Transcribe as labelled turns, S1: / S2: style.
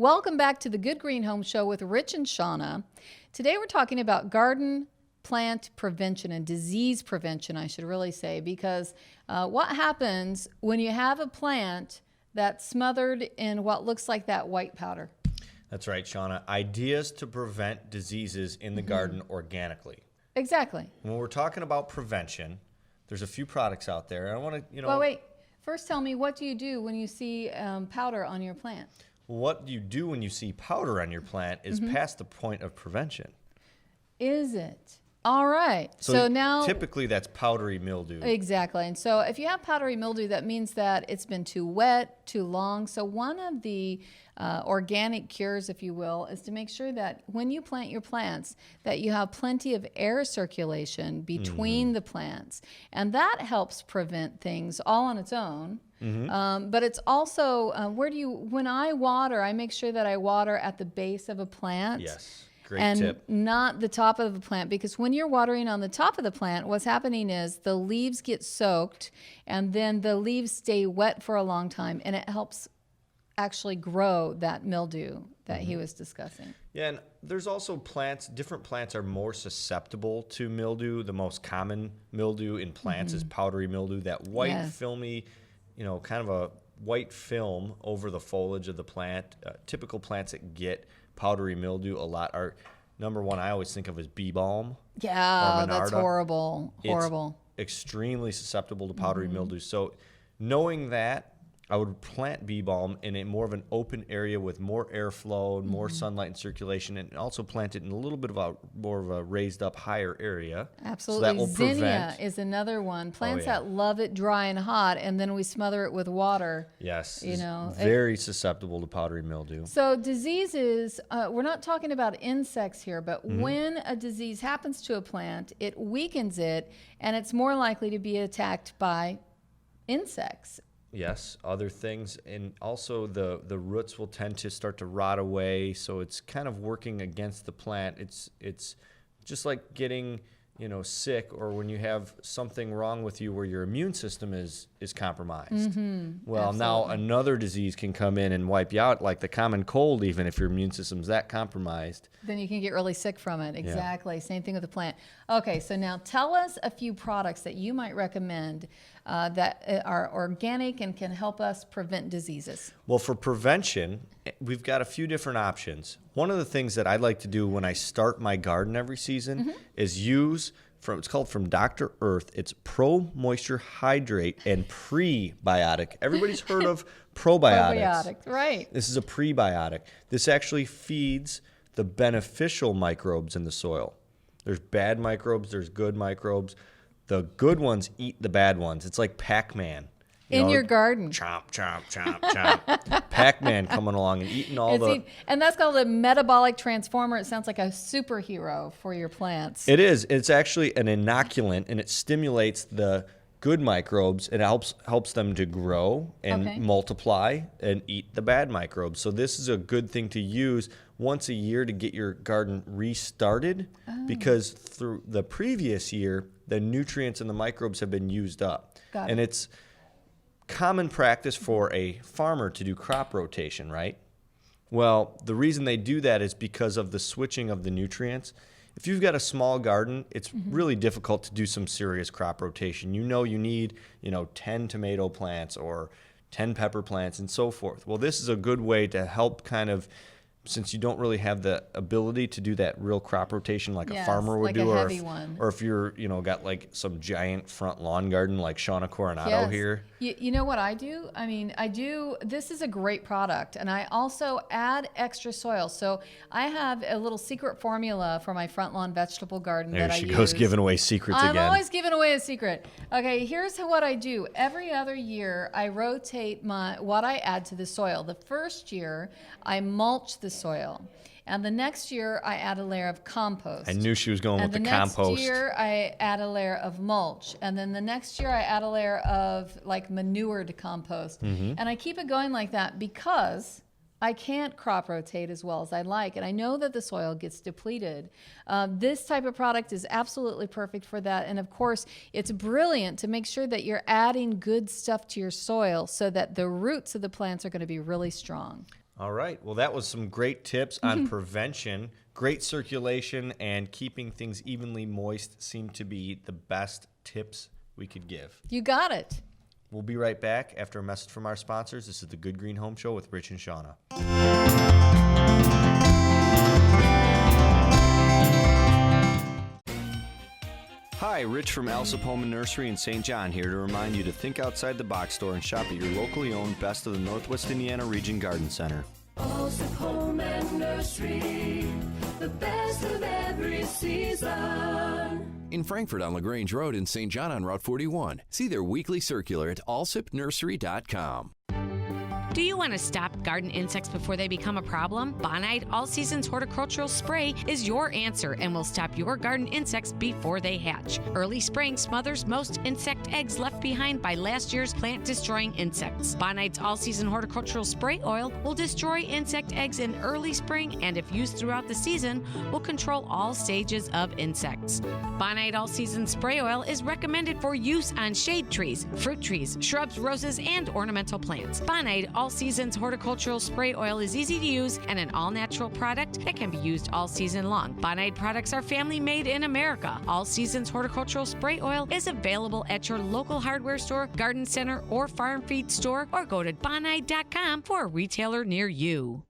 S1: Welcome back to the Good Green Home Show with Rich and Shawna. Today we're talking about garden plant prevention and disease prevention, I should really say, because what happens when you have a plant that's smothered in what looks like that white powder?
S2: That's right, Shawna. Ideas to prevent diseases in the garden organically.
S1: Exactly.
S2: When we're talking about prevention, there's a few products out there. I want to,
S1: Well, wait. First, tell me, what do you do when you see powder on your plant?
S2: What you do when you see powder on your plant is past the point of prevention.
S1: Is it? All right.
S2: So
S1: now,
S2: typically that's powdery mildew.
S1: Exactly. And so if you have powdery mildew, that means that it's been too wet, too long. So one of the organic cures, if you will, is to make sure that when you plant your plants, that you have plenty of air circulation between the plants. And that helps prevent things all on its own. But it's also, when I water, I make sure that I water at the base of a plant.
S2: Yes. Great tip.
S1: Not the top of the plant, because when you're watering on the top of the plant, what's happening is the leaves get soaked and then the leaves stay wet for a long time, and it helps actually grow that mildew that he was discussing.
S2: Yeah, and there's also different plants are more susceptible to mildew. The most common mildew in plants is powdery mildew, that white filmy, kind of a white film over the foliage of the plant. Typical plants that get powdery mildew a lot are, number one, I always think of as bee balm.
S1: Yeah, that's horrible. Horrible.
S2: It's extremely susceptible to powdery mildew. So knowing that, I would plant bee balm in a more of an open area with more airflow, more sunlight and circulation, and also plant it in a little bit of more of a raised up higher area.
S1: Absolutely.
S2: So that will
S1: Zinnia is another one. Plants that love it dry and hot, and then we smother it with water.
S2: Yes. Very susceptible to powdery mildew.
S1: So diseases, we're not talking about insects here, but when a disease happens to a plant, it weakens it, and it's more likely to be attacked by insects.
S2: Yes, other things, and also the roots will tend to start to rot away, so it's kind of working against the plant. It's just like getting sick, or when you have something wrong with you where your immune system is compromised. Well,
S1: Absolutely.
S2: now another disease can come in and wipe you out, like the common cold. Even if your immune system's that compromised,
S1: then you can get really sick from it. Exactly. Same thing with the plant. Okay, so now tell us a few products that you might recommend that are organic and can help us prevent diseases.
S2: Well, for prevention, we've got a few different options. One of the things that I like to do when I start my garden every season is use it's called from Dr. Earth. It's Pro Moisture Hydrate and Prebiotic. Everybody's heard of probiotics.
S1: Probiotic, right.
S2: This is a prebiotic. This actually feeds the beneficial microbes in the soil. There's bad microbes, there's good microbes. The good ones eat the bad ones. It's like Pac-Man.
S1: In your garden.
S2: Chomp, chomp, chomp, chomp. Pac-Man coming along and eating
S1: and that's called a metabolic transformer. It sounds like a superhero for your plants.
S2: It is. It's actually an inoculant, and it stimulates the good microbes. It helps them to grow and multiply and eat the bad microbes. So this is a good thing to use once a year to get your garden restarted, because through the previous year, the nutrients and the microbes have been used up. And it's common practice for a farmer to do crop rotation, right? Well, the reason they do that is because of the switching of the nutrients. If you've got a small garden, it's really difficult to do some serious crop rotation. You need, 10 tomato plants or 10 pepper plants and so forth. Well, this is a good way to help kind of, since you don't really have the ability to do that real crop rotation like a farmer would do, or if you're, got like some giant front lawn garden like Shawna Coronado here.
S1: You know what I do? This is a great product, and I also add extra soil. So I have a little secret formula for my front lawn vegetable garden that I use.
S2: There she goes, giving away secrets again.
S1: I'm always giving away a secret. Okay, here's what I do. Every other year, I rotate what I add to the soil. The first year, I mulch the soil. And the next year, I add a layer of compost.
S2: I knew she was going with the compost.
S1: And the next year, I add a layer of mulch. And then the next year, I add a layer of like manured compost. And I keep it going like that because I can't crop rotate as well as I like. And I know that the soil gets depleted. This type of product is absolutely perfect for that. And of course, it's brilliant to make sure that you're adding good stuff to your soil so that the roots of the plants are going to be really strong.
S2: All right. Well, that was some great tips on prevention. Great circulation and keeping things evenly moist seem to be the best tips we could give.
S1: You got it.
S2: We'll be right back after a message from our sponsors. This is the Good Green Home Show with Rich and Shawna. Hi, Rich from Alsop Home and Nursery in St. John here to remind you to think outside the box store and shop at your locally owned Best of the Northwest Indiana Region Garden Center.
S3: Alsop Home and Nursery, the best of every season.
S4: In Frankfort on LaGrange Road and St. John on Route 41. See their weekly circular at alsopnursery.com.
S5: Do you want to stop garden insects before they become a problem? Bonide All Seasons Horticultural Spray is your answer and will stop your garden insects before they hatch. Early spraying smothers most insect eggs left behind by last year's plant-destroying insects. Bonide's All Season Horticultural Spray Oil will destroy insect eggs in early spring and, if used throughout the season, will control all stages of insects. Bonide All Season Spray Oil is recommended for use on shade trees, fruit trees, shrubs, roses, and ornamental plants. Bonide All Seasons Horticultural Spray Oil is easy to use and an all-natural product that can be used all season long. Bonide products are family made in America. All Seasons Horticultural Spray Oil is available at your local hardware store, garden center, or farm feed store, or go to bonide.com for a retailer near you.